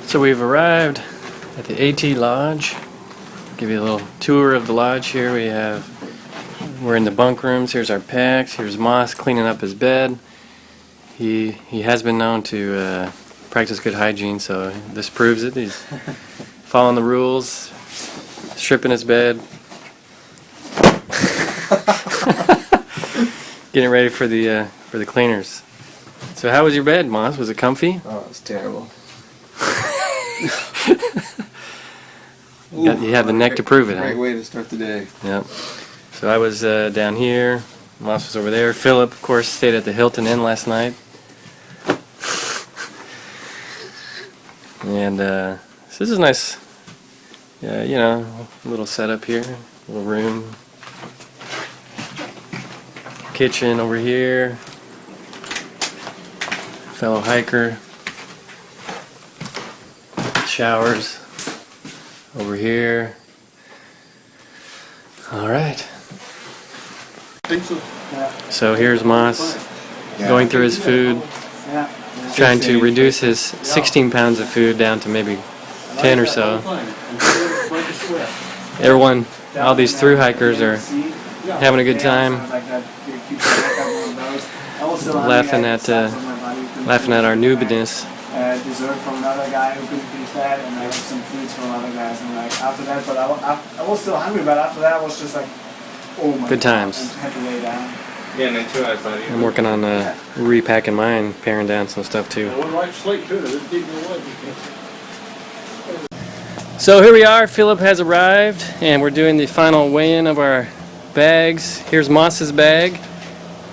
So we've arrived at the AT Lodge. Give you a little tour of the lodge here. We're in the bunk rooms. Here's our packs. Here's Moss cleaning up his bed. He has been known to practice good hygiene, so this proves it. He's following the rules, stripping his bed, getting ready for the cleaners. So how was your bed, Moss? Was it comfy? Oh, it was terrible. You have the neck to prove it, huh? Great way to start the day. Yep. So I was down here. Moss was over there. Philip, of course, stayed at the Hilton Inn last night. And so this is nice. Yeah, you know, a little setup here, little room, kitchen over here. Fellow hiker. Showers over here. All right. So here's Moss going through his food, trying to reduce his 16 pounds of food down to maybe 10 or so. Everyone, all these thru hikers are having a good time, laughing at our newbiness. Dessert from another guy who couldn't finish that, and I had some foods from other guys, and like after that, but I was still hungry, but after that I was just like, oh my good times. God, I had to lay down. Yeah, me too, I thought you. I'm working on repacking mine, paring down some stuff too. So here we are, Philip has arrived, and we're doing the final weigh-in of our bags. Here's Moss's bag.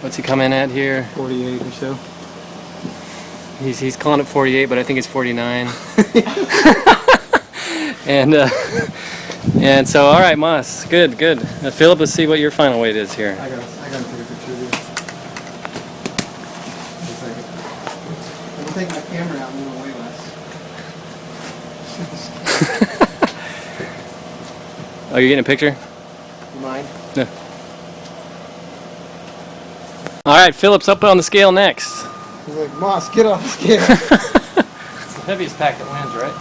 What's he coming at here? 48 or so. He's calling it 48, but I think it's 49. and so, all right, Moss, good. Philip, let's see what your final weight is here. I gotta take a picture of you. Just a second. I'm gonna take my camera out and we'll weigh less. Oh, you're getting a picture? You mind? No. All right, Philip's up on the scale next. He's like, Moss, get off the scale. It's the heaviest pack that wins, right?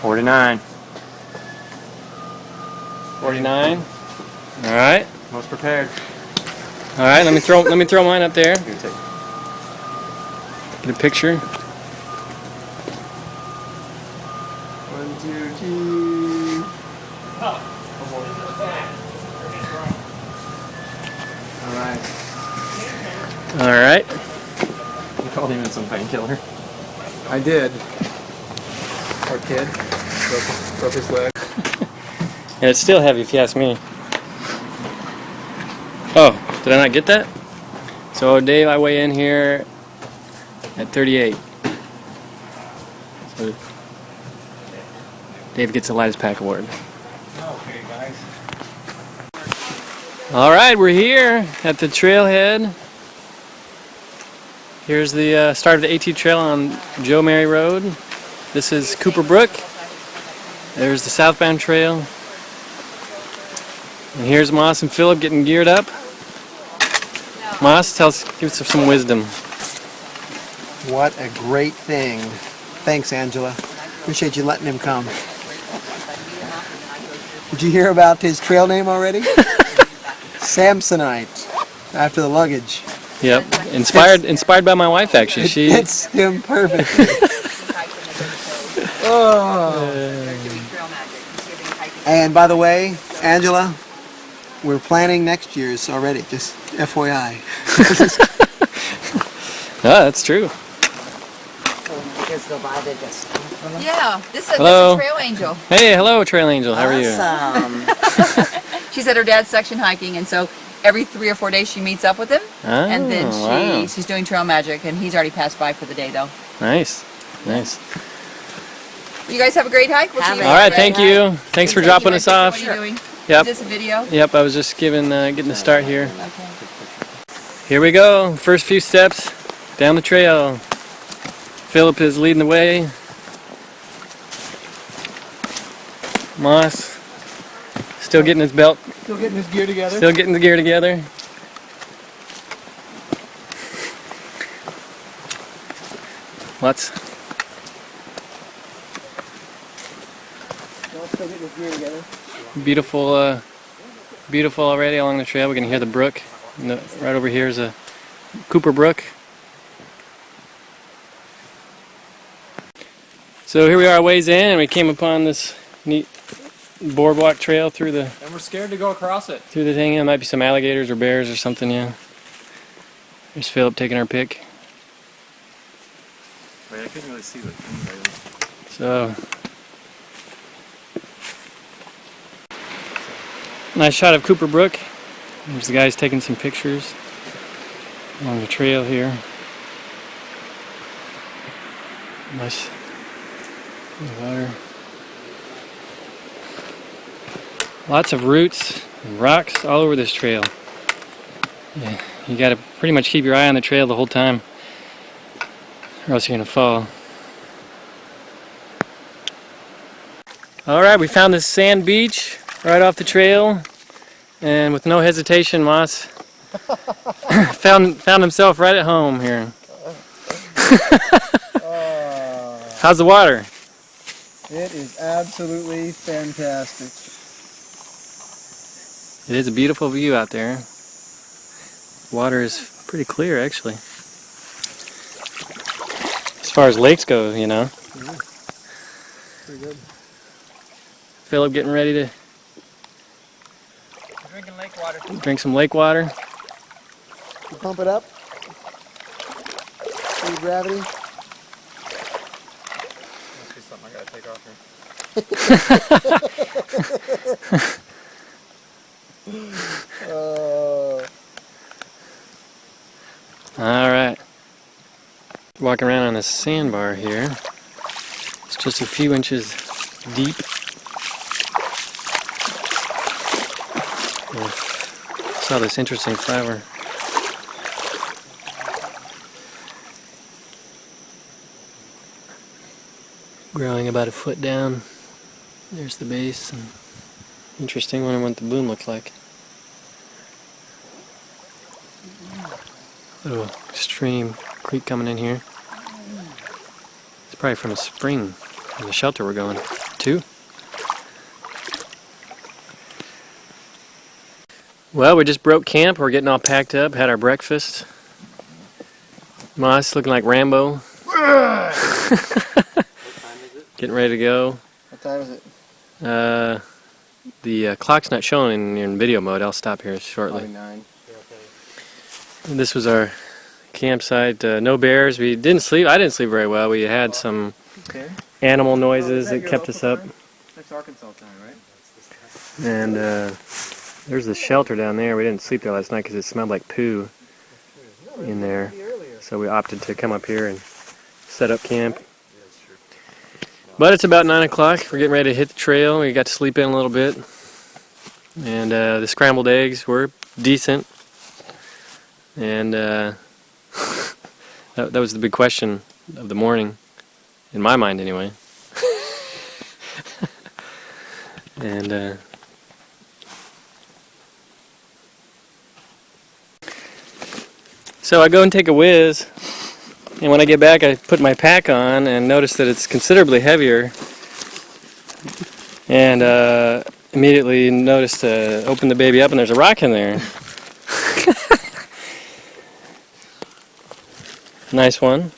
$49. 49. All right. Most prepared. All right. Let me throw mine up there. Here, take. Get a picture. 1, 2, 3. All right. You called him in some painkiller. I did. Poor kid. Broke his leg. And it's still heavy if you ask me. Oh, did I not get that? So Dave, I weigh in here at 38. So Dave gets the lightest pack award. Okay, guys. All right, we're here at the trailhead. Here's the start of the AT Trail on Joe Mary Road. This is Cooper Brook. There's the southbound trail. And here's Moss and Philip getting geared up. Moss, give us some wisdom. What a great thing. Thanks, Angela. Appreciate you letting him come. Did you hear about his trail name already? Samsonite, after the luggage. Yep, inspired by my wife actually. It fits him perfectly. Oh. And by the way, Angela, we're planning next year's already, just FYI. Oh, that's true. Yeah, this is Hello. Trail Angel. Hey, hello, Trail Angel. How are you? Awesome. She's at her dad's section hiking, and so every 3 or 4 days she meets up with him, and then she's doing trail magic, and he's already passed by for the day, though. Nice. You guys have a great hike. We'll see you All right, thank you. Thanks for dropping us off. What are you doing? Yep. Is this a video? Yep, I was just getting the start here. Okay. Here we go. First few steps down the trail. Philip is leading the way. Moss still getting his belt. Still getting his gear together. Still getting the gear together. Lots. Still getting his gear together. Beautiful, beautiful already along the trail. We can hear the brook. Right over here is a Cooper Brook. So here we are a ways in, and we came upon this neat boardwalk trail through the And we're scared to go across it. thing. There might be some alligators or bears or something. Yeah. There's Philip taking our pic. Wait, I couldn't really see the thing. So nice shot of Cooper Brook. There's the guys taking some pictures along the trail here. Nice water. Lots of roots and rocks all over this trail. Yeah, you got to pretty much keep your eye on the trail the whole time, or else you're gonna fall. All right, we found this sand beach right off the trail, and with no hesitation, Moss found himself right at home here. How's the water? It is absolutely fantastic. It is a beautiful view out there. Water is pretty clear, actually. As far as lakes go, you know. Pretty good. Philip getting ready to Drinking lake water. drink some lake water. You pump it up. See gravity. Must be something I gotta take off here. All right. Walking around on this sandbar here. It's just a few inches deep. Saw this interesting flower. Growing about a foot down. There's the base. And interesting. Wonder what the bloom looks like. Little stream, creek coming in here. It's probably from a spring in the shelter we're going to. Well, we just broke camp. We're getting all packed up. Had our breakfast. Moss looking like Rambo. Getting ready to go. What time is it? The clock's not showing in video mode. I'll stop here shortly. Probably 9. This was our campsite. No bears. We didn't sleep. I didn't sleep very well. We had some Okay. animal noises that kept us up. That's Arkansas time, right? And there's the shelter down there. We didn't sleep there last night because it smelled like poo in there. So we opted to come up here and set up camp. But it's about 9 o'clock. We're getting ready to hit the trail. We got to sleep in a little bit. And the scrambled eggs were decent. And that was the big question of the morning, in my mind anyway. And so I go and take a whiz, and when I get back I put my pack on and notice that it's considerably heavier, and immediately noticed open the baby up and there's a rock in there. Nice one.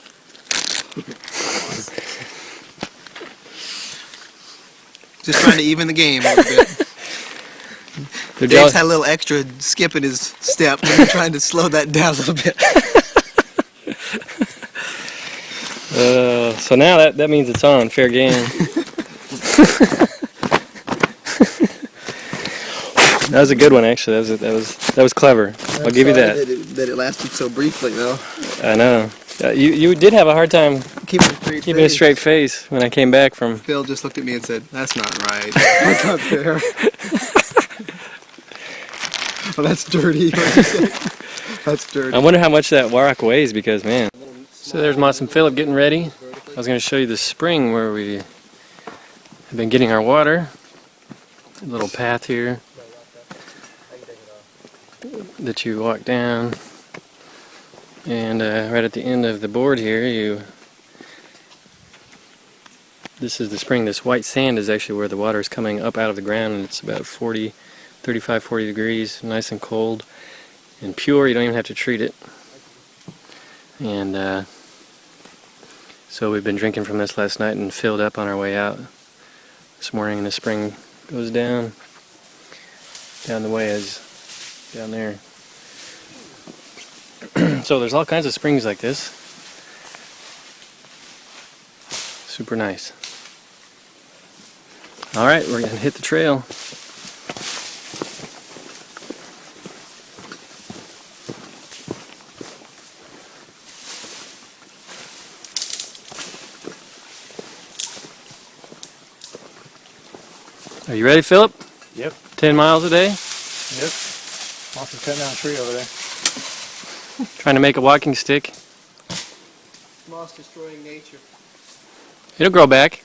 Just trying to even the game a little bit. Dave's had a little extra skip in his step. We're trying to slow that down a little bit. So now that means it's on, fair game. That was a good one, actually. That was clever. I'll give you that. That it lasted so briefly, though. I know. You did have a hard time keeping a straight face when I came back from. Phil just looked at me and said, "That's not right. That's not fair." Well, that's dirty. That's dirty. I wonder how much that rock weighs because, man. So there's Moss and Philip getting ready. was going to show you the spring where we have been getting our water. A little path here that you walk down, and right at the end of the board here, this is the spring. This white sand is actually where the water is coming up out of the ground, and it's about 35, 40 degrees, nice and cold and pure. You don't even have to treat it. And so we've been drinking from this last night and filled up on our way out this morning, and the spring goes down the way as down there. So there's all kinds of springs like this. Super nice. Alright, we're going to hit the trail. Are you ready, Philip? Yep. 10 miles a day? Yep. Also cutting down a tree over there. Trying to make a walking stick. Moss destroying nature. It'll grow back.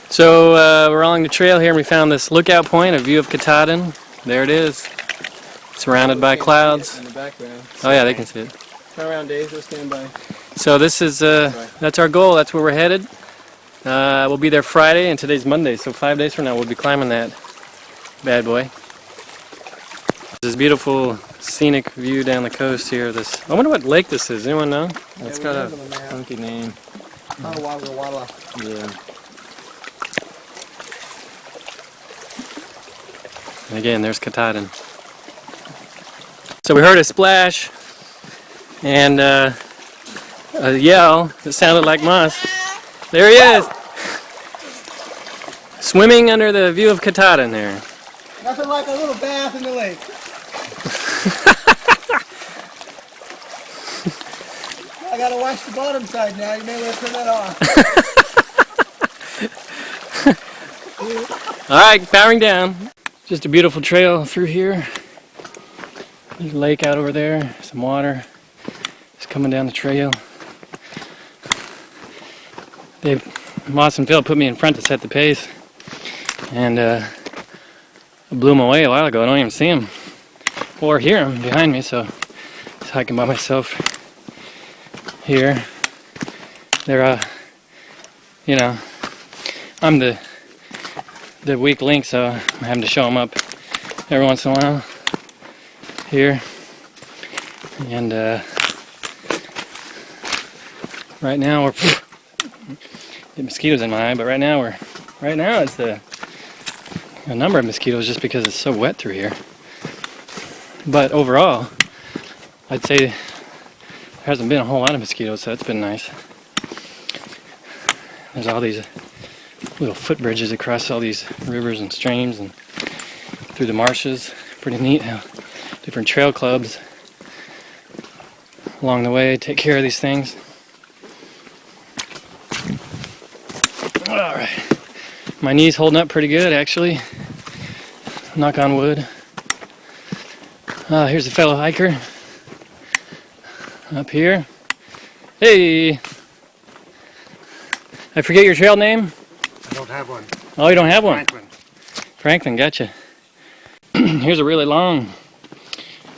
So we're along the trail here and we found this lookout point, a view of Katahdin. There it is. Surrounded by clouds. In the background. Oh yeah, they can see it. Turn around, Dave. Go stand by. So this is, that's our goal. That's where we're headed. We'll be there Friday, and today's Monday, so 5 days from now we'll be climbing that bad boy. This beautiful scenic view down the coast here. I wonder what lake this is. Anyone know? It's got a funky name. Oh, Walla Walla. Yeah. And again, there's Katahdin. So we heard a splash and a yell that sounded like Moss. There he is! Swimming under the view of Katahdin there. Nothing like a little bath in the lake. I gotta watch the bottom side now. You may want to turn that off. Alright, powering down. Just a beautiful trail through here. There's a lake out over there, some water. Just coming down the trail. Moss and Phil put me in front to set the pace. And I blew them away a while ago. I don't even see them or hear them behind me, so just hiking by myself here. They're, you know, I'm the weak link, so I'm having to show them up every once in a while here. And right now we're get mosquitoes in my eye, but right now it's a number of mosquitoes just because it's so wet through here. But overall, I'd say there hasn't been a whole lot of mosquitoes, so that's been nice. There's all these little footbridges across all these rivers and streams and through the marshes. Pretty neat how different trail clubs along the way take care of these things. Alright, my knee's holding up pretty good actually, knock on wood. Here's a fellow hiker up here. Hey! I forget your trail name? I don't have one. Oh, you don't have one? Franklin. Franklin, gotcha. Here's a really long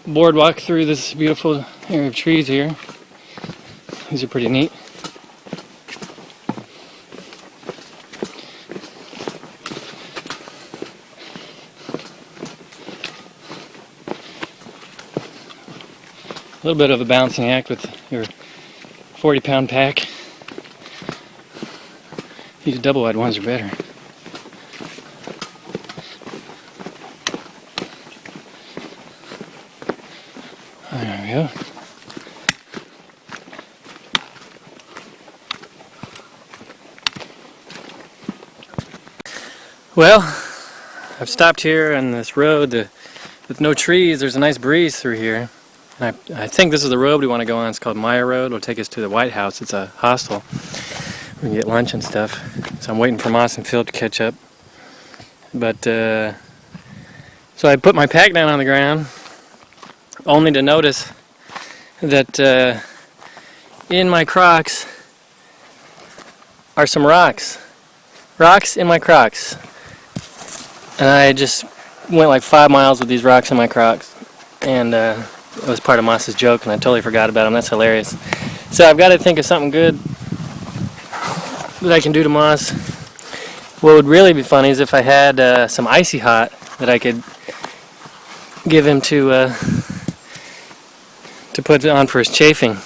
boardwalk through this beautiful area of trees here. These are pretty neat. A little bit of a balancing act with your 40-pound pack. These double-wide ones are better. There we go. Well, I've stopped here on this road with no trees. There's a nice breeze through here. And I think this is the road we want to go on. It's called Maya Road. It'll take us to the White House. It's a hostel. We can get lunch and stuff. So I'm waiting for Moss and Phil to catch up. But So I put my pack down on the ground, only to notice that in my Crocs are some rocks. Rocks in my Crocs. And I just went like 5 miles with these rocks in my Crocs. And it was part of Moss's joke, and I totally forgot about them. That's hilarious. So I've got to think of something good that I can do to Moss. What would really be funny is if I had some Icy Hot that I could give him to put on for his chafing.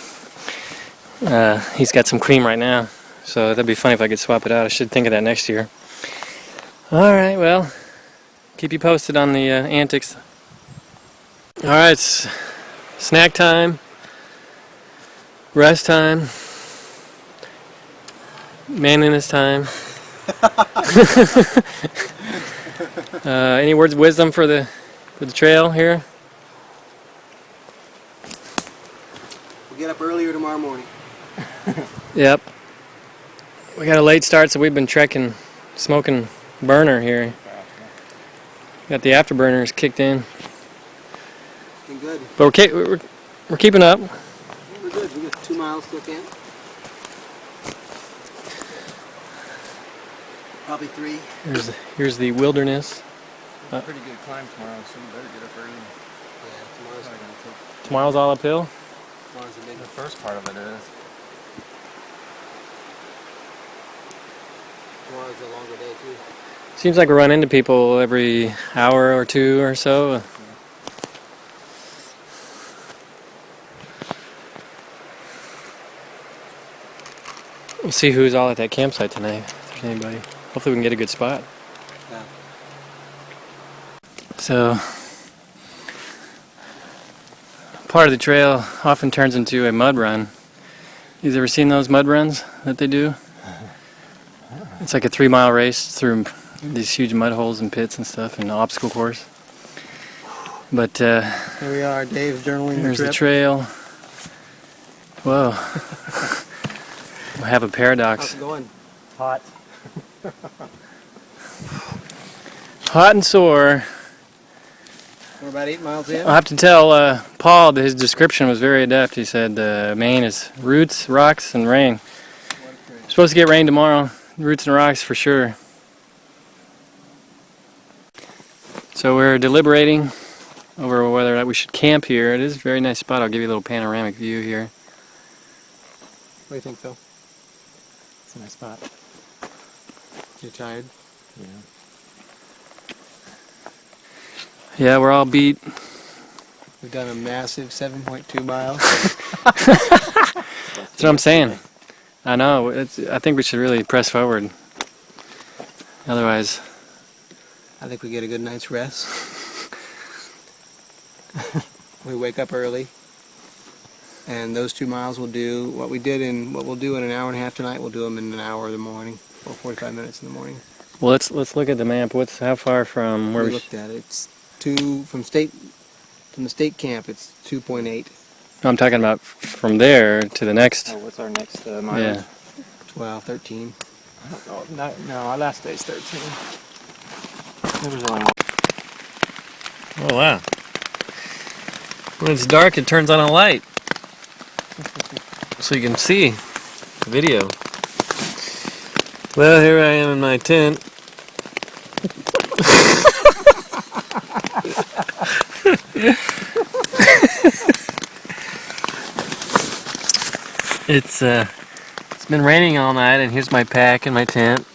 He's got some cream right now, so that'd be funny if I could swap it out. I should think of that next year. Alright, well, keep you posted on the antics. Alright, it's snack time, rest time, manliness time. Any words of wisdom for the trail here? We'll get up earlier tomorrow morning. Yep. We got a late start, so we've been trekking, smoking burner here. Got the afterburners kicked in. Been good. But we're keeping up. We're good. We got 2 miles to camp. Probably 3. Here's the wilderness. Pretty good climb tomorrow, so you better get up early. Yeah, tomorrow's not gonna take. Tomorrow's all uphill. Tomorrow's a big. The first part of it is. Tomorrow's a longer day too. Seems like we run into people every hour or two or so. We'll see who's all at that campsite tonight, if there's anybody. Hopefully we can get a good spot. Yeah. So, part of the trail often turns into a mud run. You ever seen those mud runs that they do? It's like a 3-mile race through these huge mud holes and pits and stuff, and an obstacle course. But Here we are, Dave's journaling. there's the trail. Whoa. I have a How's paradox. it going? Hot. Hot and sore. We're about 8 miles in. I'll have to tell Paul that his description was very adept. He said Maine is roots, rocks, and rain. Supposed to get rain tomorrow. Roots and rocks for sure. So we're deliberating over whether or not we should camp here. It is a very nice spot. I'll give you a little panoramic view here. What do you think, Phil? It's a nice spot. You tired? Yeah. Yeah, we're all beat. We've done a massive 7.2 miles. That's what I'm saying. I know. I think we should really press forward. Otherwise, I think we get a good night's rest. We wake up early, and those 2 miles will do what we'll do in an hour and a half tonight. We'll do them in an hour in the morning, or 45 minutes in the morning. well, let's look at the map. How far from where We we? looked at it. It's from the state camp. It's 2.8. I'm talking about from there to the next. Oh, what's our next mileage? Yeah. 12, 13. Oh, no, our last day's 13. There was only one. Oh wow. When it's dark, it turns on a light, so you can see the video. Well, here I am in my tent. It's been raining all night, and here's my pack and my tent.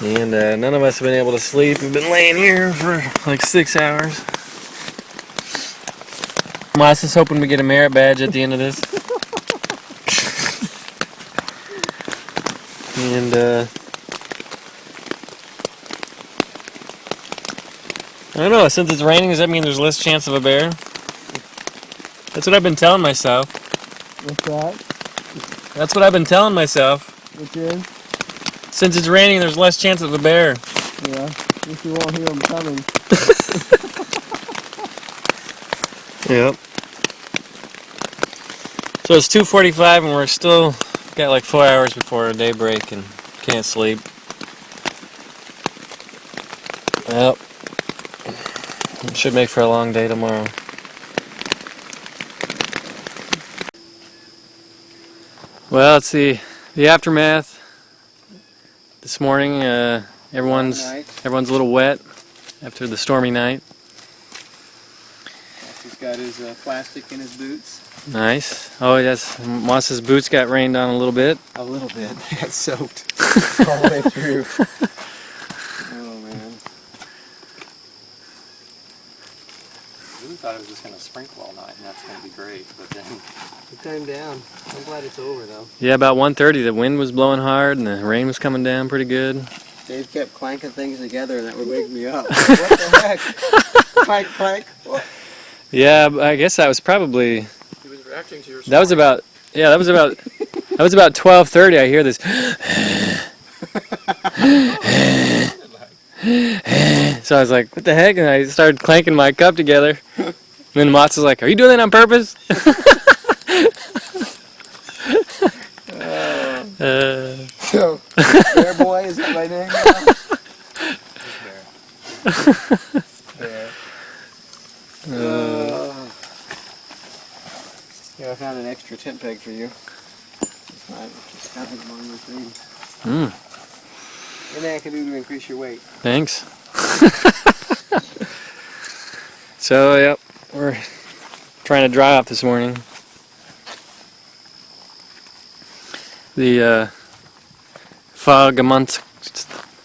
And none of us have been able to sleep. We've been laying here for like 6 hours. Moss is hoping we get a merit badge at the end of this. And I don't know, since it's raining, does that mean there's less chance of a bear? That's what I've been telling myself. What's that? That's what I've been telling myself. Which is? Since it's raining, there's less chance of a bear. Yeah. If you won't hear them coming. Yep. So it's 2:45 and we're still got like 4 hours before daybreak and can't sleep. Well, Should make for a long day tomorrow. Well, it's the aftermath. This morning, everyone's a little wet after the stormy night. He's got his plastic in his boots. Nice. Oh yes, Moss's boots got rained on a little bit. A little bit. They got soaked all the way through. Oh man. I really thought it was just going to sprinkle all night, and that's going to be great, but then... Good time down. I'm glad it's over though. Yeah, about 1:30 the wind was blowing hard and the rain was coming down pretty good. Dave kept clanking things together and that would wake me up. What the heck? Clank, clank. What? Yeah, I guess that was probably... He was reacting to your That was about... Yeah, that was about 12:30. I hear this... So I was like, what the heck? And I started clanking my cup together. And then Moss was like, are you doing that on purpose? So, Bear Boy, is that my name now? Bear. Yeah, I found an extra tent peg for you. Just have it among your things. Anything I can do to increase your weight. Thanks. So, yep, we're trying to dry off this morning. The fog amongst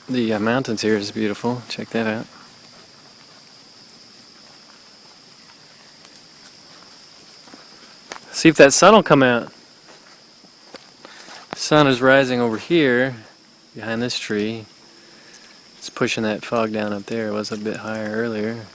the mountains here is beautiful. Check that out. See if that sun will come out. The sun is rising over here behind this tree. It's pushing that fog down up there. It was a bit higher earlier.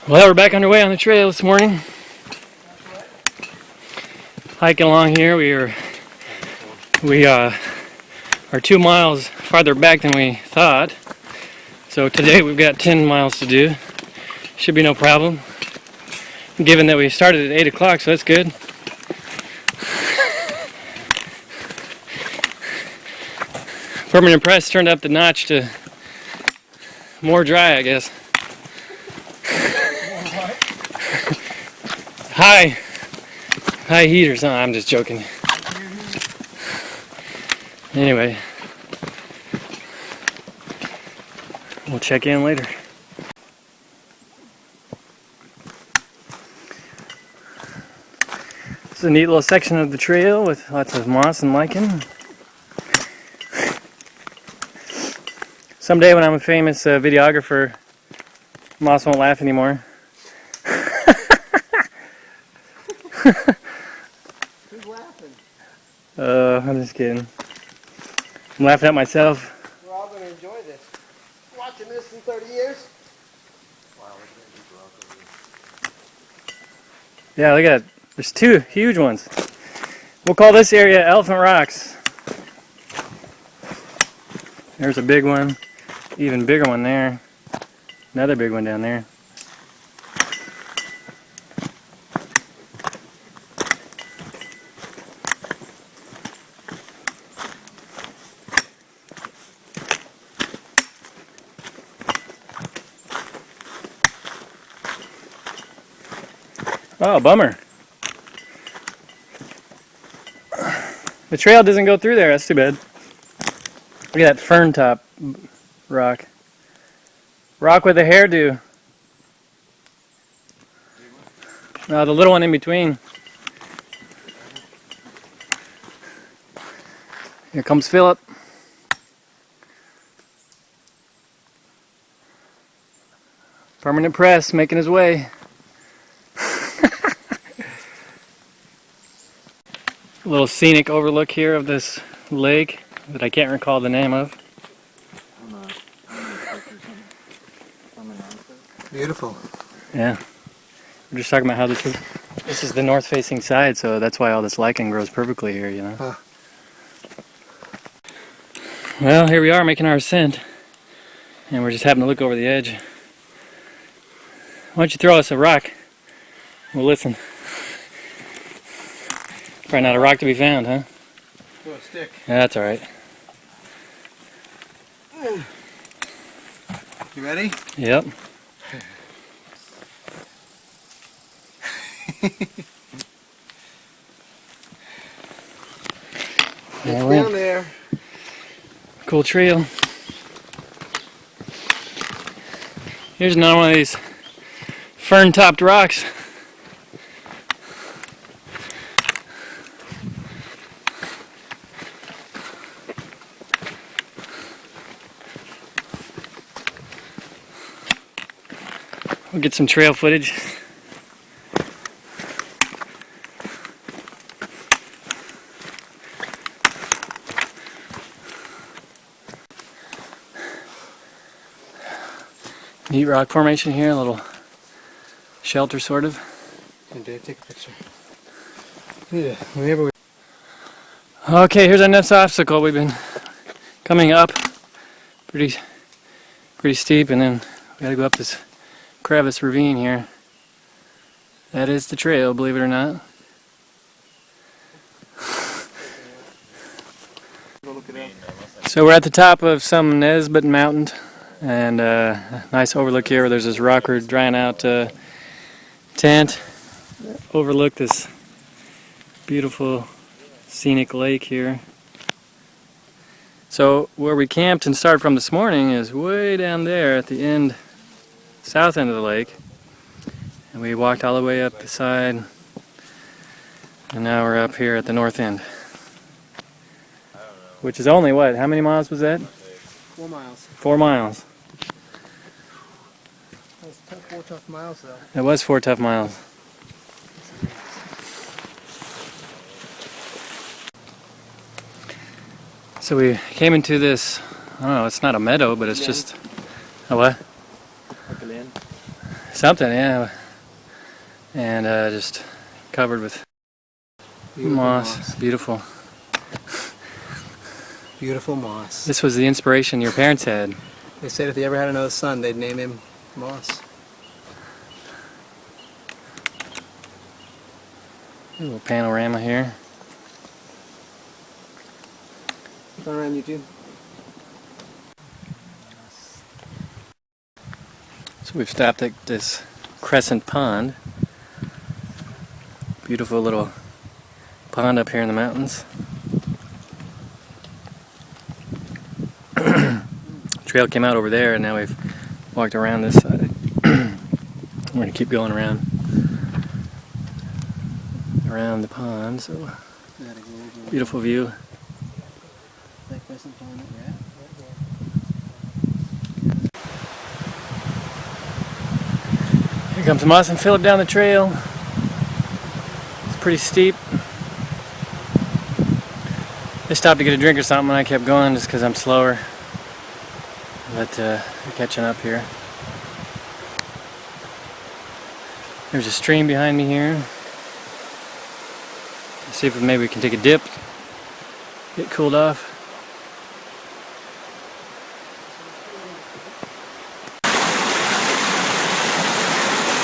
Well, we're back underway on the trail this morning. Hiking along here, we are 2 miles farther back than we thought. So today we've got 10 miles to do. Should be no problem. Given that we started at 8 o'clock, so that's good. Permanent press turned up the notch to more dry, I guess. High heat or something. I'm just joking. Anyway, we'll check in later. This is a neat little section of the trail with lots of moss and lichen. Someday when I'm a famous videographer, Moss won't laugh anymore. Who's laughing? I'm just kidding. I'm laughing at myself. We're all going to enjoy this. Watching this in 30 years? Yeah, look at that. There's 2 huge ones. We'll call this area Elephant Rocks. There's a big one. Even bigger one there. Another big one down there. Oh, bummer. The trail doesn't go through there. That's too bad. Look at that fern top rock. Rock with a hairdo. No, the little one in between. Here comes Philip. Permanent press making his way. A little scenic overlook here of this lake that I can't recall the name of. Beautiful. Yeah. We're just talking about how this is the north facing side, so that's why all this lichen grows perfectly here, you know. Huh. Well, here we are making our ascent. And we're just having to look over the edge. Why don't you throw us a rock? Well, listen. Probably not a rock to be found, huh? Throw a stick. Yeah, that's all right. You ready? Yep. It's Alright. down there. Cool trail. Here's another one of these fern-topped rocks. We'll get some trail footage. Neat rock formation here, a little shelter sort of. And Dave, take a picture. Yeah, whenever we... Okay, here's our next obstacle. We've been coming up pretty steep, and then we gotta go up this crevice ravine here. That is the trail, believe it or not. Go look it up. So we're at the top of some Nesbitt mountain, and a nice overlook here where there's this rocker drying out tent. Overlook this beautiful scenic lake here. So where we camped and started from this morning is way down there at the end, south end of the lake. And we walked all the way up the side, and now we're up here at the north end. Which is only what? How many miles was that? 4 miles. 4 miles. That's 4 tough miles though. It was 4 tough miles. So we came into this, I don't know, it's not a meadow, but it's just a what? Like a land. Something, yeah. And just covered with moss. Beautiful. Beautiful moss. This was the inspiration your parents had. They said if they ever had another son, they'd name him Moss. A little panorama here. Turn around, you two. So we've stopped at this crescent pond. Beautiful little pond up here in the mountains. Trail came out over there, and now we've walked around this side. We're going to keep going around the pond. So beautiful view. Here comes Moss and Philip down the trail. It's pretty steep. They stopped to get a drink or something, and I kept going just because I'm slower. But they're catching up here. There's a stream behind me here. Let's see if maybe we can take a dip, get cooled off.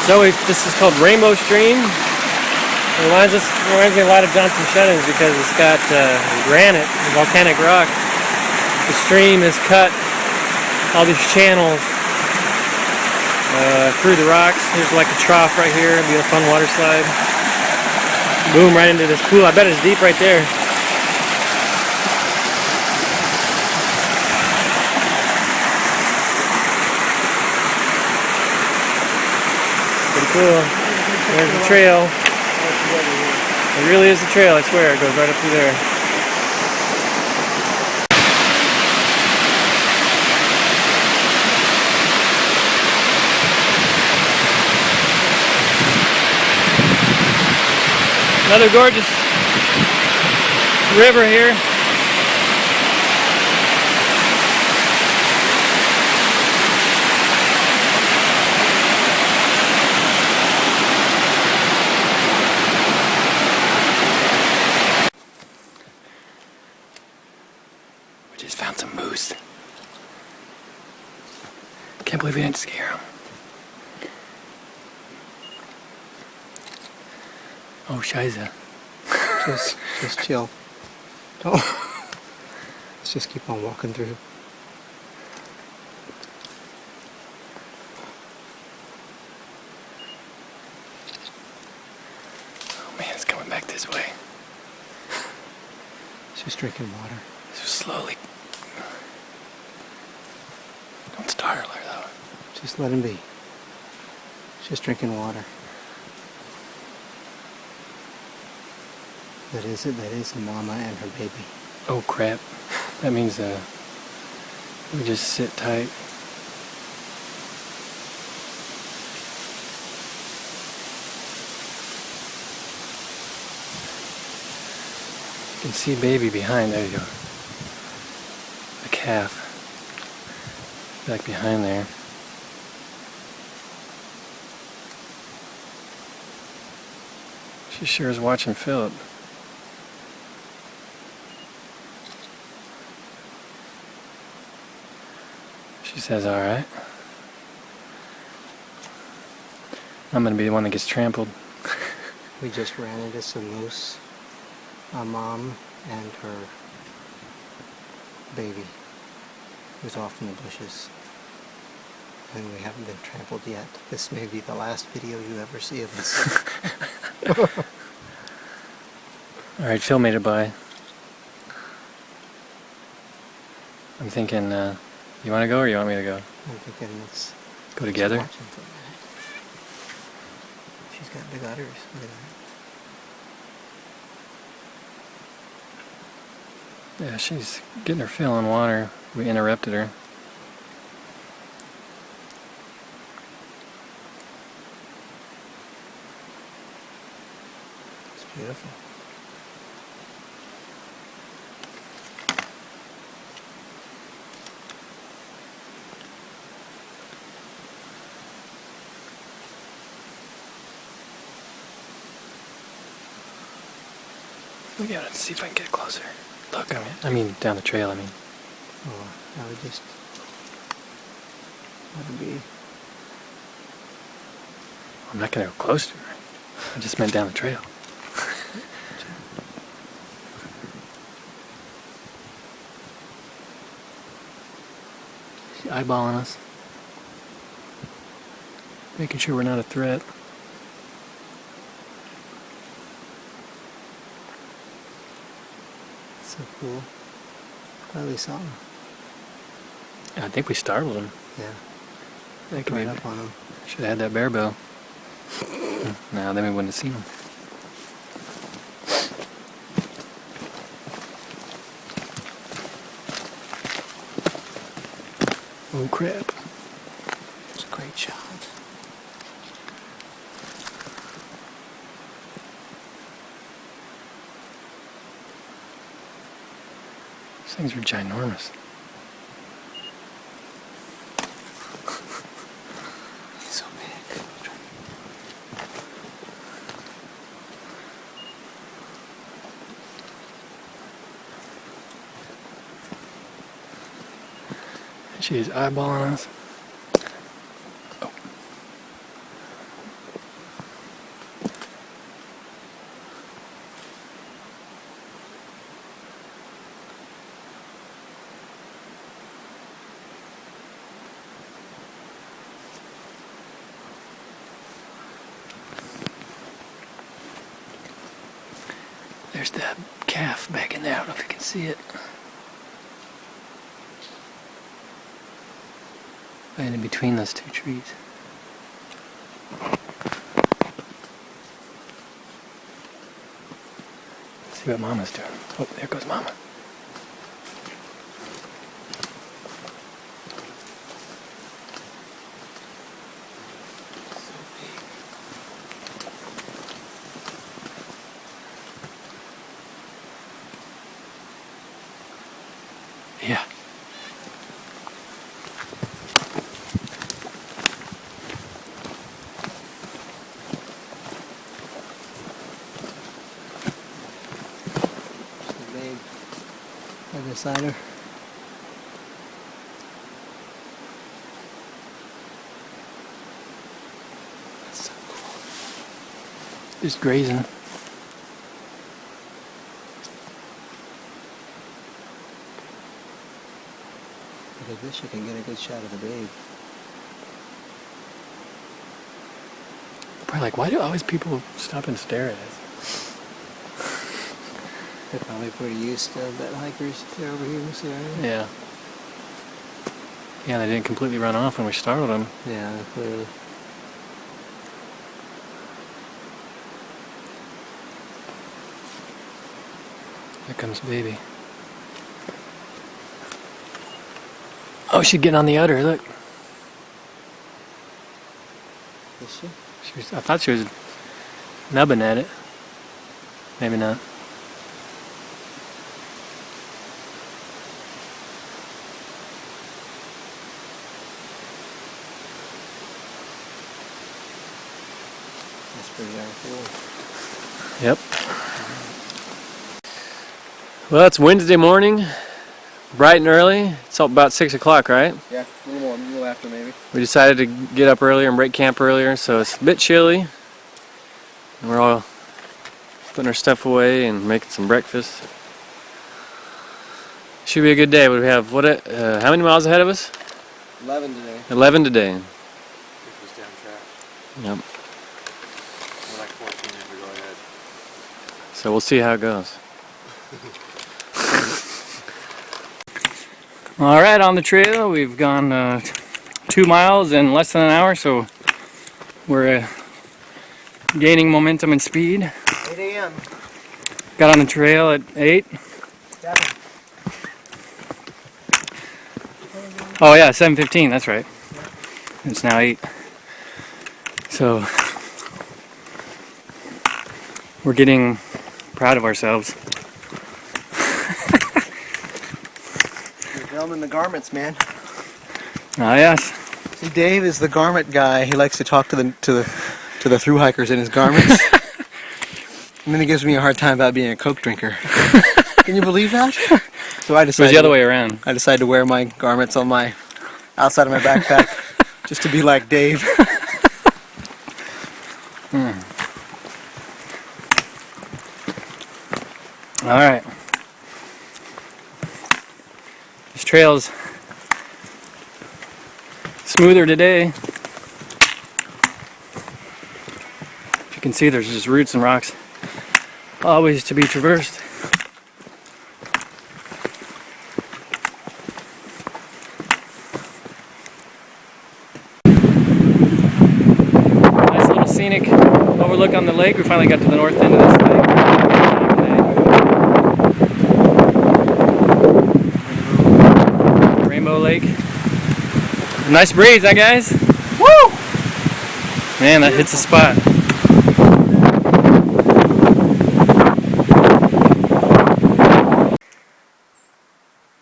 So this is called Rainbow Stream. It reminds me a lot of Johnson Shuttings because it's got granite, volcanic rock. The stream is cut all these channels through the rocks. There's like a trough right here. It'll be a fun water slide. Boom, right into this pool. I bet it's deep right there. Pretty cool. There's the trail. It really is the trail, I swear. It goes right up through there. Another gorgeous river here. We just found some moose. Can't believe we didn't scare them. Oh, Shiza. Just chill. Don't. Let's just keep on walking through. Oh man, it's coming back this way. It's just drinking water. Just slowly. Don't startle her though. Just let him be. It's just drinking water. That is it. That is a mama and her baby. Oh crap. That means we just sit tight. You can see baby behind. There you go. The calf. Back behind there. She sure is watching Philip. She says, all right. I'm going to be the one that gets trampled. We just ran into some moose. A mom and her baby was off in the bushes. And we haven't been trampled yet. This may be the last video you ever see of us. All right, Phil made it by. I'm thinking, you want to go or you want me to go? I'm thinking let's Go together? watch him for a minute. She's got big udders. Look at that. Yeah, she's getting her fill in water. We interrupted her. It's beautiful. We gotta see if I can get closer. Look, I mean down the trail, I mean. Oh, I would just let it be. I'm not gonna go close to her. I just meant down the trail. She's eyeballing us. Making sure we're not a threat. So cool. Probably saw him. I think we startled him. Yeah. That could Right be. up on him. Should have had that bear bow. No, then we wouldn't have seen him. Oh crap. It's a great shot. These things are ginormous. He's so big. She is eyeballing us. Oh. There's that calf backing there. I don't know if you can see it. Right in between those two trees. Let's see what Mama's doing. Oh, there goes Mama. Yeah. She's big. Right beside her. That's so cool. Just grazing. Look at this, you can get a good shot of the babe. Probably like, why do always people stop and stare at us? They're probably pretty used to that hikers they're over here in this area. Yeah. Yeah, they didn't completely run off when we startled them. Yeah, clearly. Here comes baby. Oh, she's getting on the udder, look. Is she? I thought she was nubbing at it. Maybe not. That's pretty darn cool. Yep. Well, it's Wednesday morning, bright and early. It's about 6 o'clock, right? Yeah, a little more, a little after maybe. We decided to get up earlier and break camp earlier, so it's a bit chilly. And we're all putting our stuff away and making some breakfast. Should be a good day. We have how many miles ahead of us? 11 today. 11 today. Just down track. Yep. We're like 14 if we go ahead. So we'll see how it goes. All right, on the trail, we've gone 2 miles in less than an hour, so we're gaining momentum and speed. 8 a.m. Got on the trail at 8. 7. Oh yeah, 7:15. That's right. It's now 8. So we're getting proud of ourselves. You're filming the garments, man. Ah yes. See, Dave is the garment guy. He likes to talk to the thru hikers in his garments. And then he gives me a hard time about being a Coke drinker. Can you believe that? So I It was decided the other way around. I decided to wear my garments on my outside of my backpack just to be like Dave. All right. This trail's smoother today. As you can see, there's just roots and rocks always to be traversed. Nice little scenic overlook on the lake. We finally got to the north end of this lake. Rainbow Lake. Nice breeze, huh guys? Woo! Man, that hits the spot.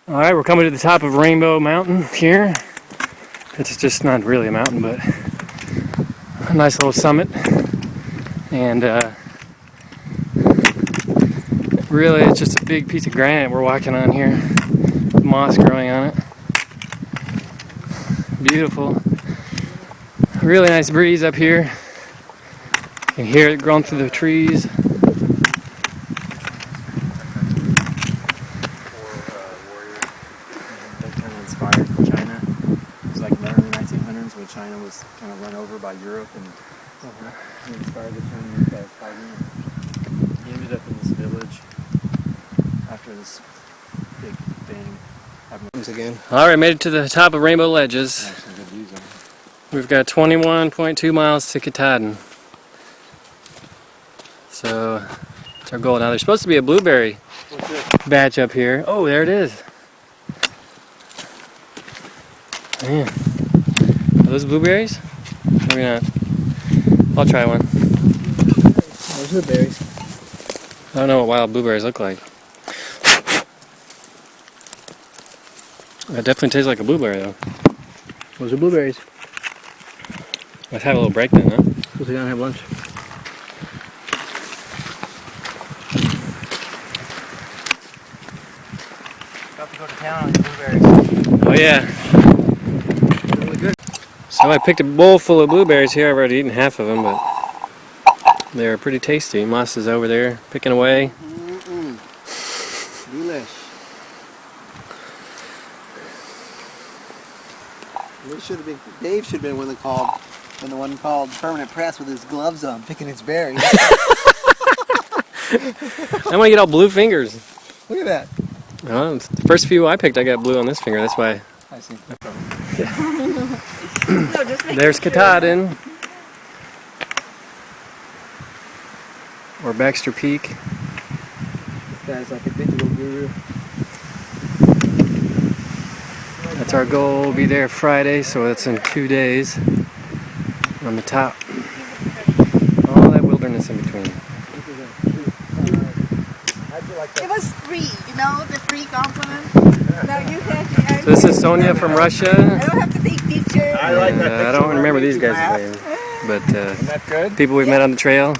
Alright, we're coming to the top of Rainbow Mountain here. It's just not really a mountain, but a nice little summit. And really, it's just a big piece of granite we're walking on here. Moss growing on it. Beautiful. Really nice breeze up here. You can hear it growing through the trees. They kind of inspired China. It was like in the early 1900s when China was kind of run over by Europe, and he inspired the Chinese by fighting. He ended up in this village after this big thing. Again. Alright, made it to the top of Rainbow Ledges. Some good views on it. We've got 21.2 miles to Katahdin. So, that's our goal. Now, there's supposed to be a blueberry batch up here. Oh, there it is. Man. Are those blueberries? Maybe not. I'll try one. Those are the berries. I don't know what wild blueberries look like. It definitely tastes like a blueberry, though. Those are blueberries. Let's have a little break then, huh? Let's sit down and have lunch. About to go to town on these blueberries. Oh, yeah. Really good. So I picked a bowl full of blueberries here. I've already eaten half of them, but they're pretty tasty. Moss is over there picking away. Delish. Dave should have been one that called, the one called Permanent Press with his gloves on, picking his berries. I'm gonna get all blue fingers. Look at that. Well, the first few I picked, I got blue on this finger. That's why. I see. There's Katahdin. Or Baxter Peak. This guy's like a digital guru. That's our goal. We'll be there Friday, so that's in 2 days. On the top. All that wilderness in between. It was free, you know, the free component. Now you have to. So this is Sonia from Russia. I don't have to take pictures. I like that I picture don't remember where these you guys' laugh. names, but Isn't that good? people we've met on the trail.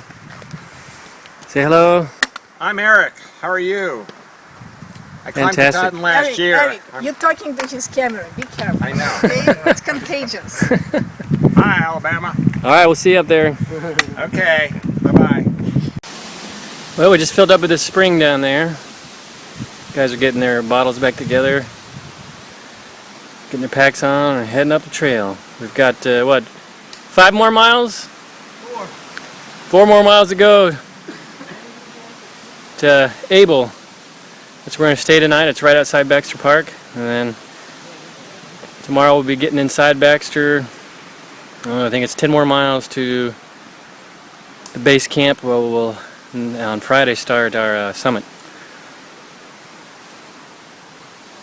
Say hello. I'm Eric. How are you? I climbed Fantastic. Katahdin last Eric, year. Eric, you're talking to his camera. Be careful. I know. Okay? It's contagious. Hi, Alabama. All right, we'll see you up there. Okay. Bye-bye. Well, we just filled up with this spring down there. Guys are getting their bottles back together, getting their packs on, and heading up the trail. We've got, what, 5 more miles? 4 more miles to go to Abel. That's where we're going to stay tonight. It's right outside Baxter Park. And then tomorrow we'll be getting inside Baxter. I think it's 10 more miles to the base camp. Well, we'll on Friday start our summit.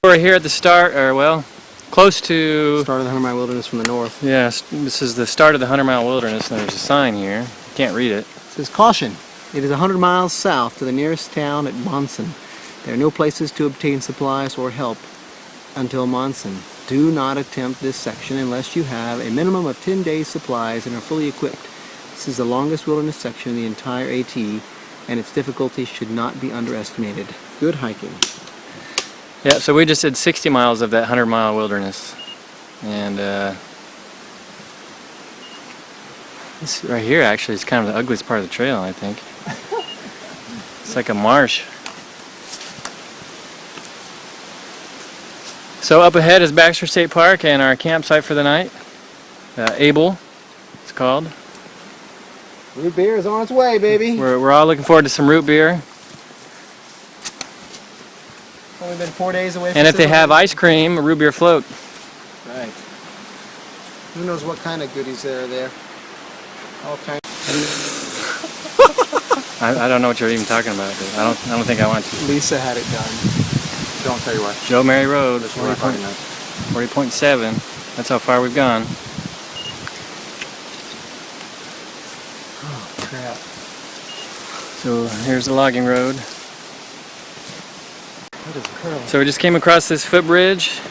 We're here at the start, or well, close to... Start of the 100-mile wilderness from the north. Yes, this is the start of the 100-mile wilderness. There's a sign here. You can't read it. It says, caution, it is 100 miles south to the nearest town at Monson. There are no places to obtain supplies or help until Monson. Do not attempt this section unless you have a minimum of 10 days supplies and are fully equipped. This is the longest wilderness section in the entire AT, and its difficulty should not be underestimated. Good hiking. Yeah, so we just did 60 miles of that 100-mile wilderness. And this right here actually is kind of the ugliest part of the trail, I think. It's like a marsh. So up ahead is Baxter State Park and our campsite for the night. Abel, it's called. Root beer is on its way, baby. We're all looking forward to some root beer. Only been 4 days away from And if they have civilization. ice cream, a root beer float. Right. Who knows what kind of goodies there are there. All kinds. I don't know what you're even talking about, dude. I don't think I want to. Lisa had it done. Don't tell you what. Joe Mary Road, That's what I'm talking about. 40.7. That's how far we've gone. Oh, crap. So here's the logging road. That is curling. So we just came across this footbridge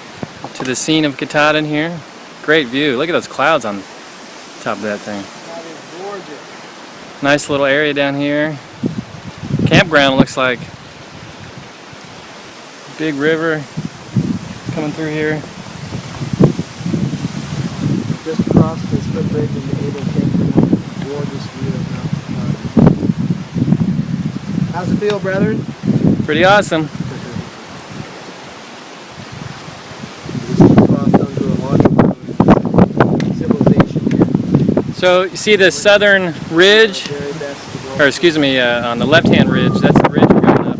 to the scene of Katahdin here. Great view. Look at those clouds on top of that thing. That is gorgeous. Nice little area down here. Campground looks like. Big river coming through here. Just crossed this footbridge into Abel Campground. Gorgeous view of Mount Katahdin. How's it feel, brethren? Pretty awesome. Just crossed onto a logging road. Civilization here. So you see the southern ridge, Very best to go. or excuse me, on the left-hand ridge, that's the ridge we're going up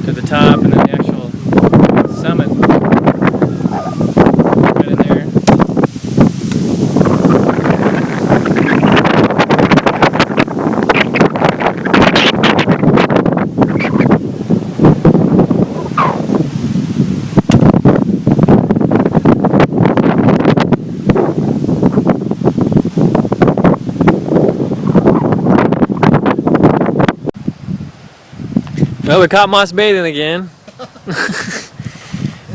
to the top, and then the actual summit right in there. Well, we caught moss bathing again. It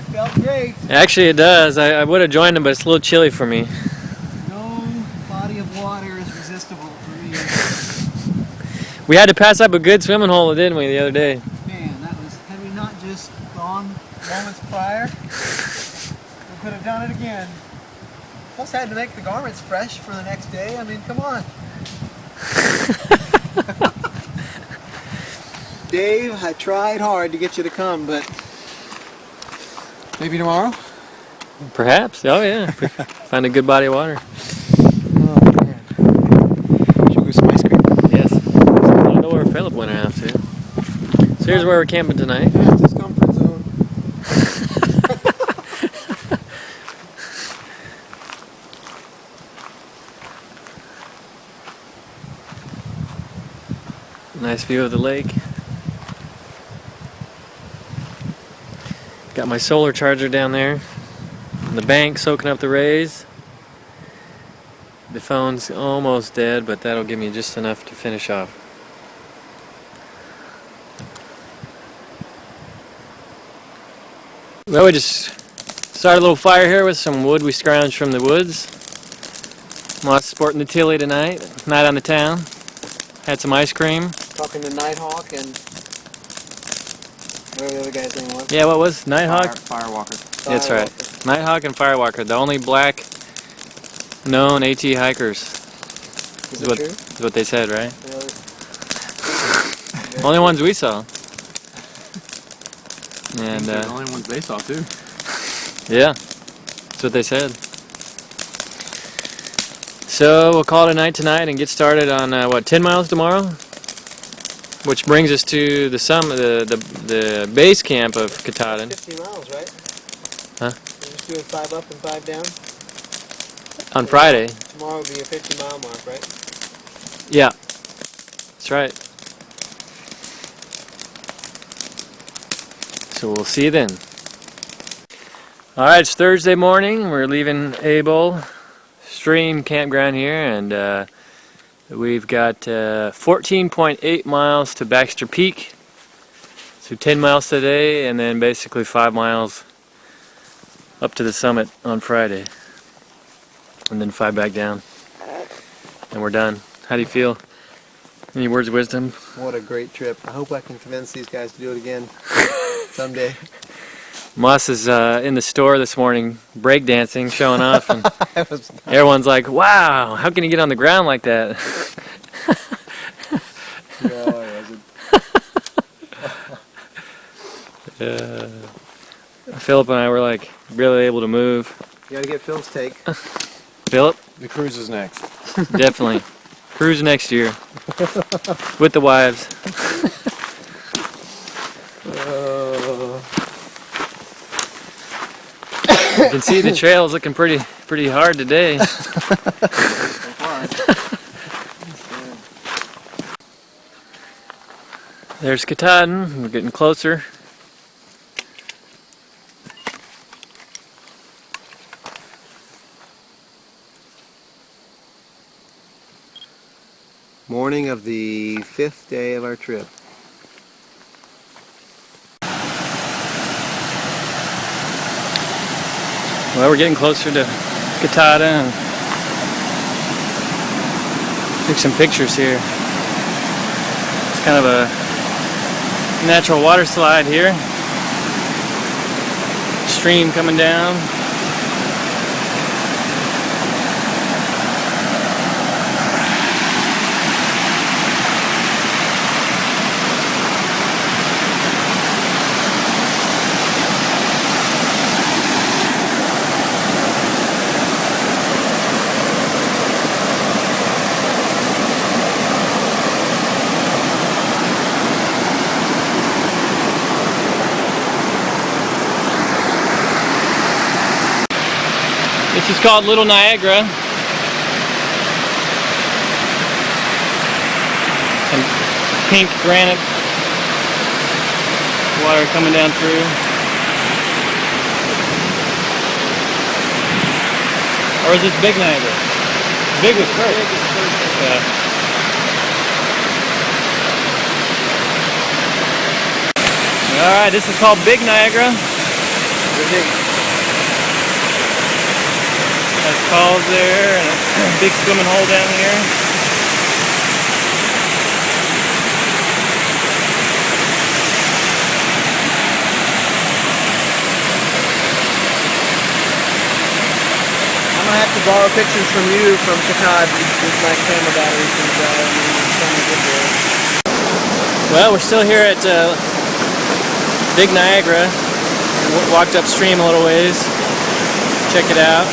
felt great. Actually, it does. I would have joined them, but it's a little chilly for me. No body of water is resistible for me. We had to pass up a good swimming hole, didn't we, the other day? Man, that was, had we not just gone moments prior, we could have done it again. Plus had to make the garments fresh for the next day. I mean, come on. Dave, I tried hard to get you to come, but maybe tomorrow? Perhaps. Oh yeah. Find a good body of water. Oh man. Should we get some ice cream? Yes. I don't know where Philip went out to. So here's where we're camping tonight. Yeah, it's his comfort zone. Nice view of the lake. Got my solar charger down there on the bank soaking up the rays. The phone's almost dead, but that'll give me just enough to finish off. Well, we just started a little fire here with some wood we scrounged from the woods. Moss sporting the Tilly tonight, night on the town. Had some ice cream. Talking to Nighthawk and whatever the other guy's name was. Yeah, what was Nighthawk? Firewalker. That's right. Nighthawk and Firewalker, the only black known AT hikers. Is it true? Is what they said, right? Really? Only ones we saw. And They're the only ones they saw too. yeah, that's what they said. So we'll call it a night tonight and get started on what, 10 miles tomorrow, which brings us to the summit, the base camp of Katahdin. 50 miles, right? Huh? We're just doing 5 up and 5 down. On Friday. Tomorrow will be a 50-mile mark, right? Yeah, that's right. So we'll see you then. All right, it's Thursday morning. We're leaving Able Stream Campground here, and we've got 14.8 miles to Baxter Peak. So 10 miles today, and then basically 5 miles up to the summit on Friday. And then 5 back down. And we're done. How do you feel? Any words of wisdom? What a great trip. I hope I can convince these guys to do it again someday. Moss is in the store this morning breakdancing, showing off, and That was everyone's like, wow, how can you get on the ground like that? no, I wasn't. Philip and I were like really able to move. You gotta get Phil's take. Philip? The cruise is next. Definitely. Cruise next year. With the wives. You can see the trail's looking pretty hard today. There's Katahdin. We're getting closer. Morning of the 5th day of our trip. Well, we're getting closer to Katahdin. Take some pictures here. It's kind of a natural water slide here. Stream coming down. This is called Little Niagara. Some pink granite water coming down through. Or is this Big Niagara? Big was first. Yeah. Alright, this is called Big Niagara. Has falls there and a big swimming hole down here. I'm gonna have to borrow pictures from you from Katahdin with my camera batteries and Well, we're still here at Big Niagara. Walked upstream a little ways. check it out.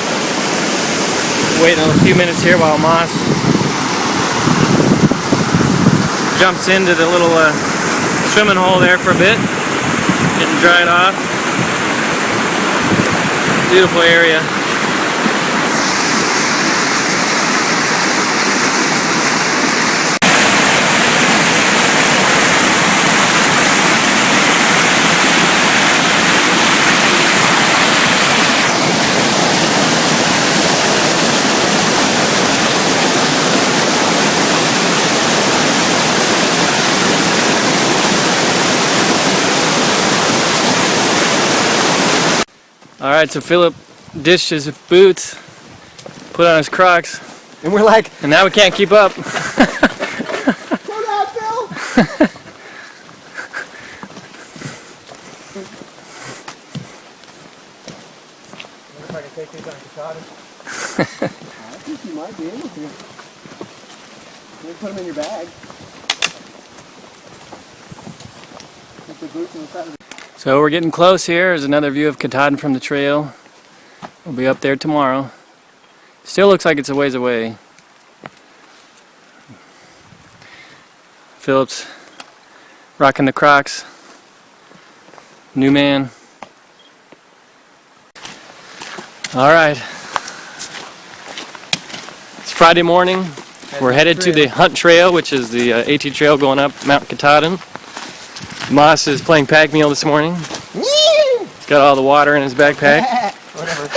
Waiting a few minutes here while Moss jumps into the little swimming hole there for a bit, getting dried off. Beautiful area. Alright, so Philip ditched his boots, put on his Crocs, And we're like, and now we can't keep up. go down, Phil! Wonder if I can take these on Katahdin. I think you might be able to. You can put them in your bag. Put the boots on the side of the So we're getting close here. There's another view of Katahdin from the trail. We'll be up there tomorrow. Still looks like it's a ways away. Philip's rocking the Crocs. New man. Alright. It's Friday morning. We're headed to the Hunt Trail, which is the AT trail going up Mount Katahdin. Moss is playing Pac-Meal this morning. He's got all the water in his backpack. Whatever.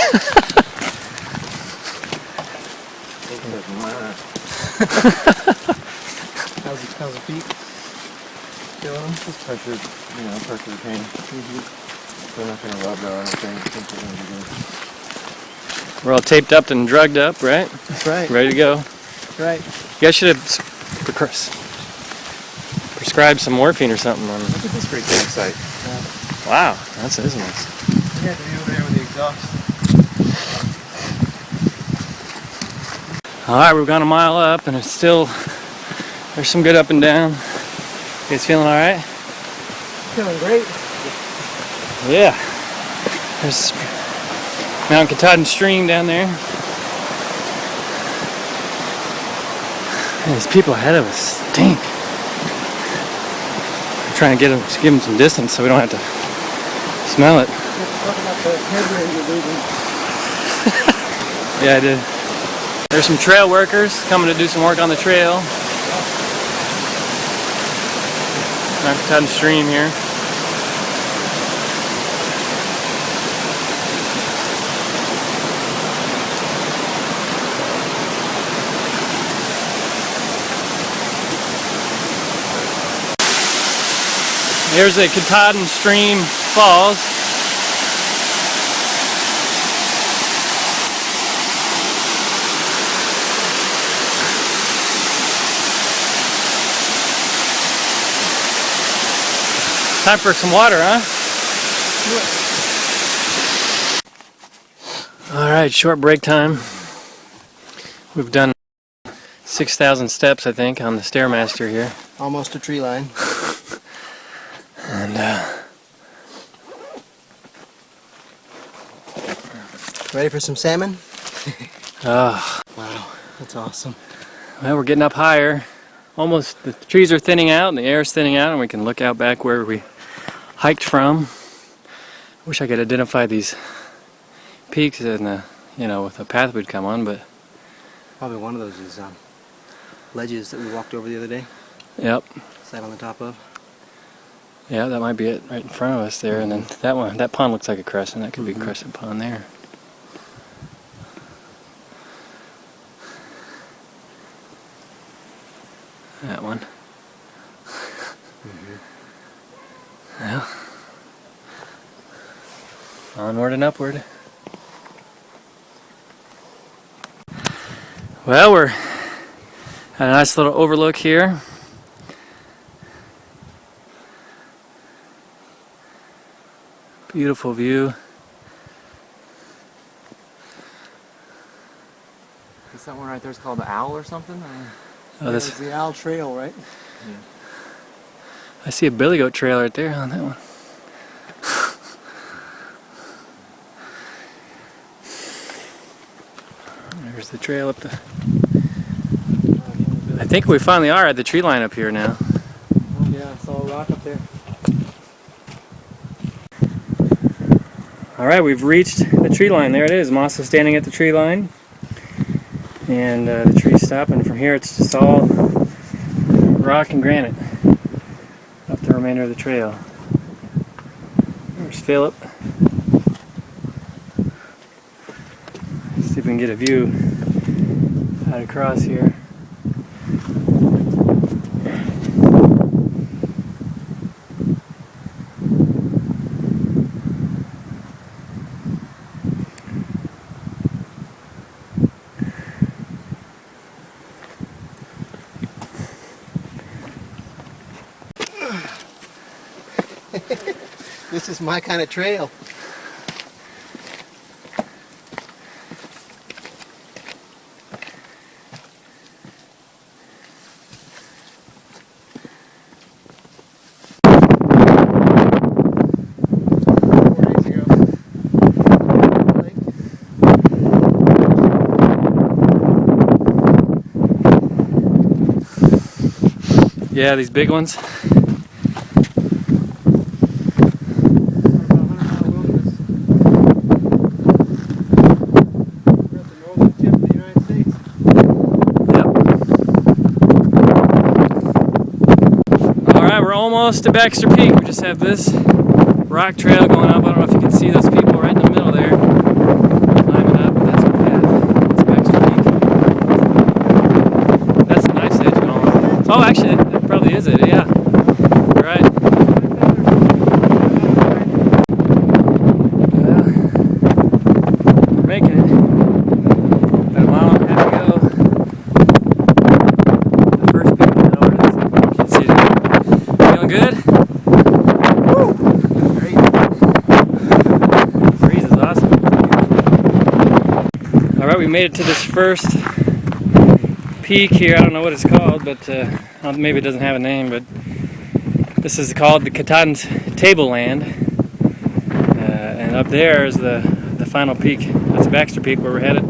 How's the feet? Feeling them? Just pressure, pressure the pain. They're not going to rub though, I don't think. I think they're going to be good. We're all taped up and drugged up, right? That's right. Ready to go. That's right. You guys should have prescribed some morphine or something. Look at this great campsite. Wow, that's isn't it? You have to be over there with the exhaust. Alright, we've gone a mile up and it's still, there's some good up and down. You guys feeling alright? Feeling great. Yeah. There's Mount Katahdin stream down there. And these people ahead of us stink. I'm trying to give them some distance so we don't have to smell it. Talk about the headwind you're losing. Yeah, I did. There's some trail workers coming to do some work on the trail. Mount Katahdin stream here. Here's the Katahdin stream falls. Time for some water, huh? All right, short break time. We've done 6,000 steps, I think, on the Stairmaster here. Almost a tree line. And Ready for some salmon? wow, That's awesome. well, we're getting up higher. Almost, the trees are thinning out and the air is thinning out, and we can look out back where we hiked from. Wish I could identify these peaks and with the path we'd come on, but Probably one of those is ledges that we walked over the other day. yep, Sat on the top of. yeah, that might be it right in front of us there. And then that pond looks like a crescent. That could be a crescent pond there. That one. Well, onward and upward. Well, we're at a nice little overlook here. Beautiful view. Is that one right there is called the Owl or something? Oh, It's the Owl Trail, right? I see a billy goat trail right there on that one. There's the trail up the... I think we finally are at the tree line up here now. Oh yeah, it's all rock up there. Alright, we've reached the tree line. There it is. Moss is standing at the tree line. And the tree's stopping. From here it's just all rock and granite up the remainder of the trail. There's Philip. See if we can get a view out across here. This is my kind of trail. Yeah, these big ones. Almost to Baxter Peak. We just have this rock trail going up. I don't know if you can see those people right in the middle there climbing up, but that's our path. That's Baxter Peak. That's a nice edge going. Oh, actually, that probably is it. Yeah, you're right. Well, we're making it. About a mile and a half to go. The first peak is over. You can see it. Feeling good? Woo! Great. Freeze is awesome. Alright, we made it to this first peak here. I don't know what it's called, but maybe it doesn't have a name, but this is called the Katahdin Tableland. And up there is the final peak. That's Baxter Peak where we're headed.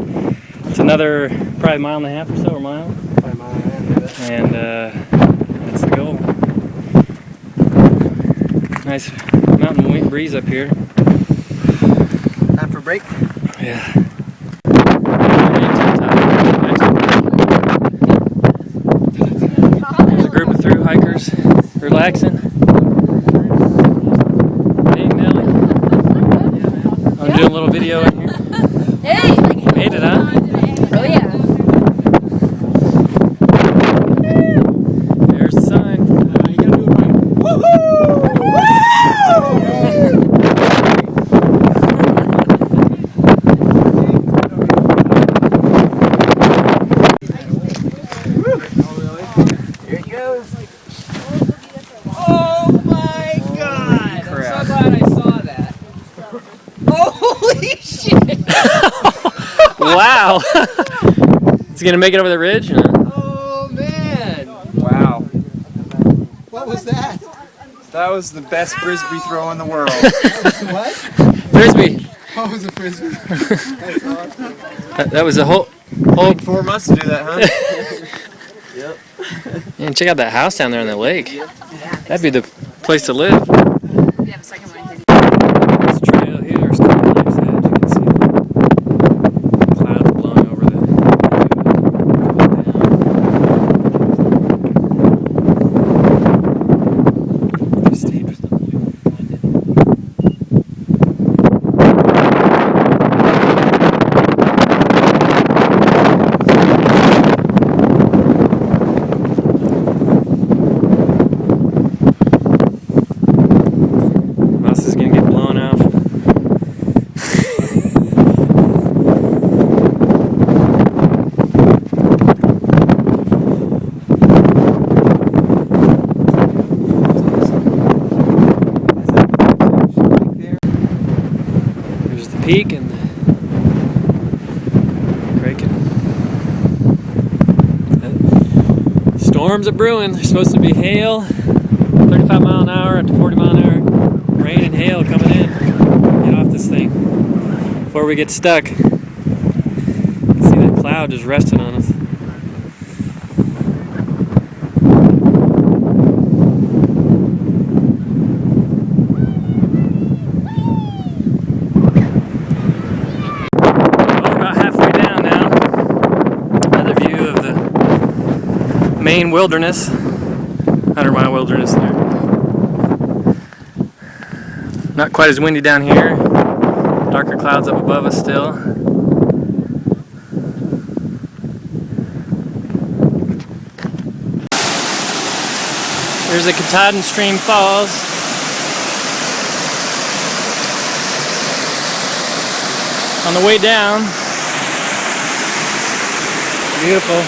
It's another probably a mile and a half or so, or mile. Probably a mile and a half, yeah. And that's the goal. Nice mountain breeze up here. Time for a break? Yeah. There's a group of through hikers relaxing. Hey, Nelly. I'm doing a little video in here. Hey! Made it, huh? Oh yeah. There's the sign. You gotta do it right. Here it goes. Oh my god! I'm so glad I saw that. Holy shit! Wow! Is he gonna make it over the ridge? Oh man! Wow. What was that? That was the best frisbee throw in the world. What? Frisbee! What was a frisbee? That's awesome. That was a whole 4 months to do that, huh? Man, check out that house down there on the lake. That'd be the place to live. We have a second one. This trail here is kind of knife's edge. You can see the clouds blowing over the Just stayed with them. Mouse is gonna get blown off. There's the peak and the Kraken. Storms are brewing. There's supposed to be hail, 35 mile an hour up to 40 mile an hour. Rain and hail coming in. Get off this thing before we get stuck. You can see that cloud cloud just resting on us. Well, we're about halfway down now. Another view of the Maine wilderness. 100-mile wilderness there. Not quite as windy down here. Darker clouds up above us still. There's the Katahdin stream falls. On the way down. Beautiful.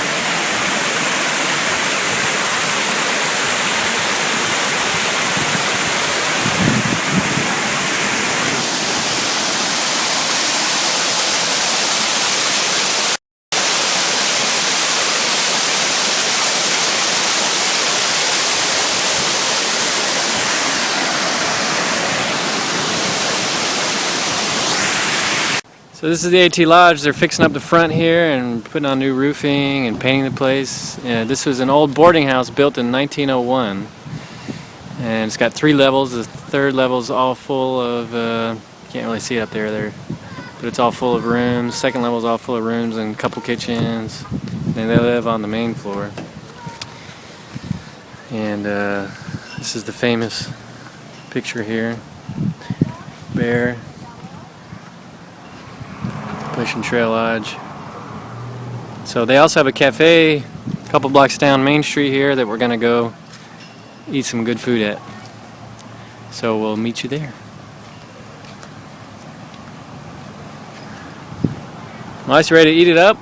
So this is the AT Lodge. They're fixing up the front here and putting on new roofing and painting the place. This was an old boarding house built in 1901. And it's got 3 levels. The 3rd level is all full of, can't really see it up there, but it's all full of rooms. 2nd level is all full of rooms and a couple kitchens. And they live on the main floor. And this is the famous picture here. Bear. Appalachian Trail Lodge. So they also have a cafe a couple blocks down Main Street here that we're gonna go eat some good food at. So we'll meet you there. Nice, ready to eat it up?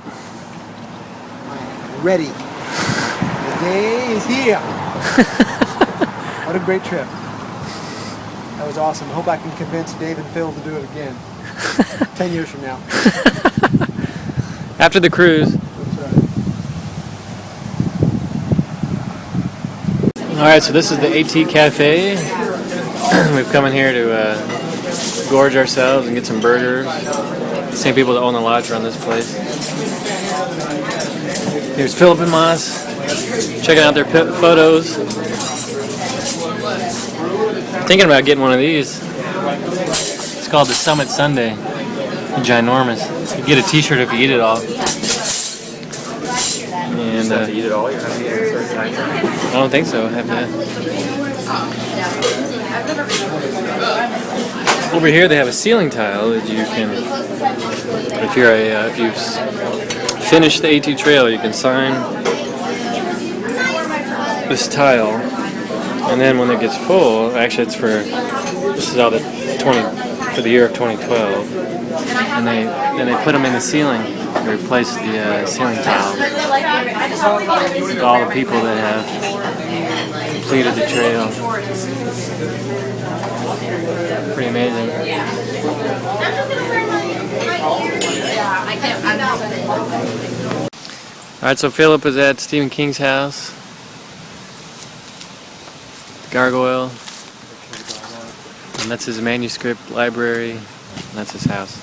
Ready. The day is here. What a great trip. That was awesome. I hope I can convince Dave and Phil to do it again. 10 years from now. After the cruise. Alright, so this is the AT Cafe. We've come in here to gorge ourselves and get some burgers. The same people that own the lodge run this place. Here's Philip and Moss checking out their photos. Thinking about getting one of these. It's called the Summit Sundae. Ginormous. You get a t-shirt if you eat it all. And You have to eat it all? You have to eat it a certain time? I don't think so. I have to. Over here they have a ceiling tile that you can, if you've finished the AT trail, you can sign this tile, and then when it gets full, actually it's this is all for the year of 2012, and then they put them in the ceiling to replace the ceiling tile with all the people that have completed the trail. Pretty amazing. Alright, so Philip is at Stephen King's house. The Gargoyle. And that's his manuscript library. And that's his house.